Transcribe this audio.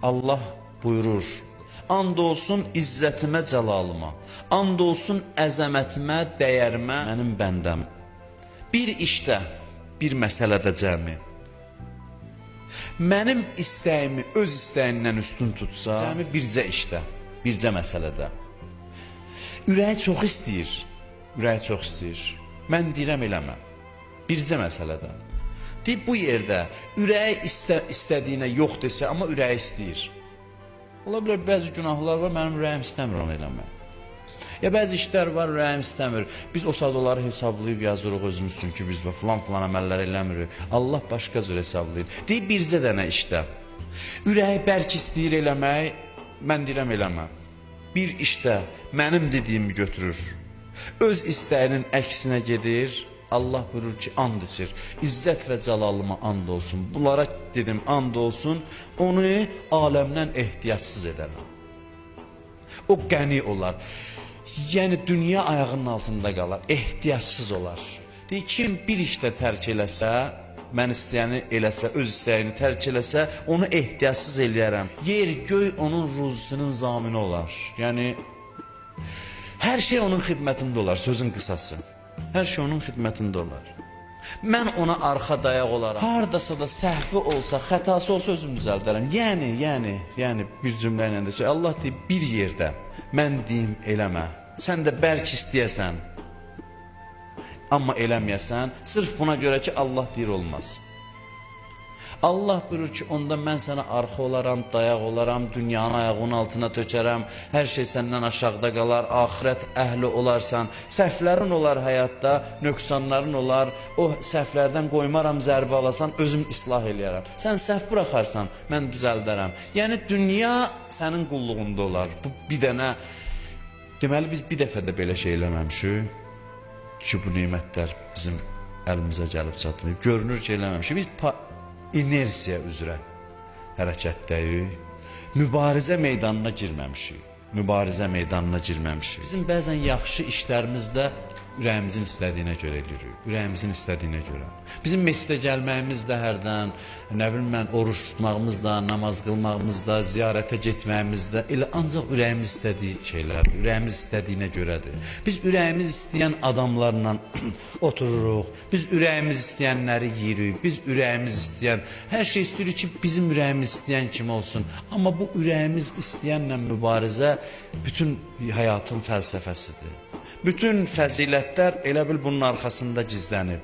Allah buyurur: and olsun izzətimə, cəlalıma, and olsun əzəmətimə, dəyərimə, mənim bəndəm. Bir işdə, bir məsələdə cəmi, mənim istəyimi öz istəyindən üstün tutsa, cəmi bircə işdə, bircə məsələdə. Ürəyi çox istəyir, ürəyi çox istəyir. Mən deyirəm eləmə, bircə məsələdə. Deyib bu yerdə ürəyi istədiyinə yox desə, amma ürəyi istəyir. Ola bilər bəzi günahlar var, mənim ürəyim istəmir onu eləmək. Ya bəzi işlər var, ürəyim istəmir. Biz o saat onları hesablayıb yazırıq özümüz üçün ki, biz filan əməllər eləmirik. Allah başqa cür hesablayır. Deyib bircə dənə işdə ürəyi bərk istəyir eləmək, mən deyirəm eləmə. Bir işdə mənim dediyimi götürür, öz istəyinin əksinə gedir. Allah buyurur ki, and içir. İzzət və cəlalıma and olsun. Bunlara dedim and olsun. Onu aləmdən ehtiyacsız edərəm. O qəni olar. Yəni dünya ayağının altında qalar. Ehtiyacsız olar. Deyir, kim bir işdə tərk eləsə, mən istəyəni eləsə, öz istəyini tərk eləsə, onu ehtiyacsız eləyərəm. Yer, göy onun ruzusunun zamini olar. Yəni hər şey onun xidmətində olar, sözün qısası. Hər şey onun xidmətində olar. Mən ona arxa dayaq olaraq, hardasa da səhvi olsa, xətası olsa özüm düzəldərəm. Yəni bir cümlə ilə də Allah deyib bir yerdə mən deyim eləmə. Sən də bərk istəyəsən, amma eləməyəsən, sırf buna görə ki Allah deyir olmaz. Allah buyurur ki, onda mən sənə arxa olaram, dayaq olaram, dünyanın ayağının altına tökərəm, hər şey səndən aşağıda qalar, axirət əhli olarsan, səhvlərin olar həyatda, nöqsanların olar, o səhvlərdən qoymaram zərbə alasan, özüm islah eləyərəm. Sən səhv buraxarsan, mən düzəldərəm. Yəni dünya sənin qulluğunda olar. Bu bir dənə, deməli biz bir dəfə də belə şey eləməmişik ki, bu nimətlər bizim əlimizə gəlib çatmayıb. Görünür ki, eləməmişik. Biz inersiya üzrə hərəkətdəyik. Mübarizə meydanına girməmişik. Mübarizə meydanına girməmişik. Bizim bəzən yaxşı işlərimizdə ürəyimizin istədiyinə görə edirik. Ürəyimizin istədiyinə görə. Bizim məscidə gəlməyimiz də hərdən, nə bilim mən, oruç tutmağımız da, namaz qılmağımız da, ziyarətə getməyimiz də elə ancaq ürəyimiz istədiyi şeylərdir. Ürəyimiz istədiyinə görədir. Biz ürəyimiz istəyən adamlarla otururuq. Biz ürəyimiz istəyənləri yeyirik. Biz ürəyimiz istəyən, hər şey istəyirik ki, bizim ürəyimiz istəyən kimi olsun. Amma bu ürəyimiz istəyənlə mübarizə bütün həyatın fəlsəfəsidir. Bütün fəzilətlər elə bil bunun arxasında gizlənib.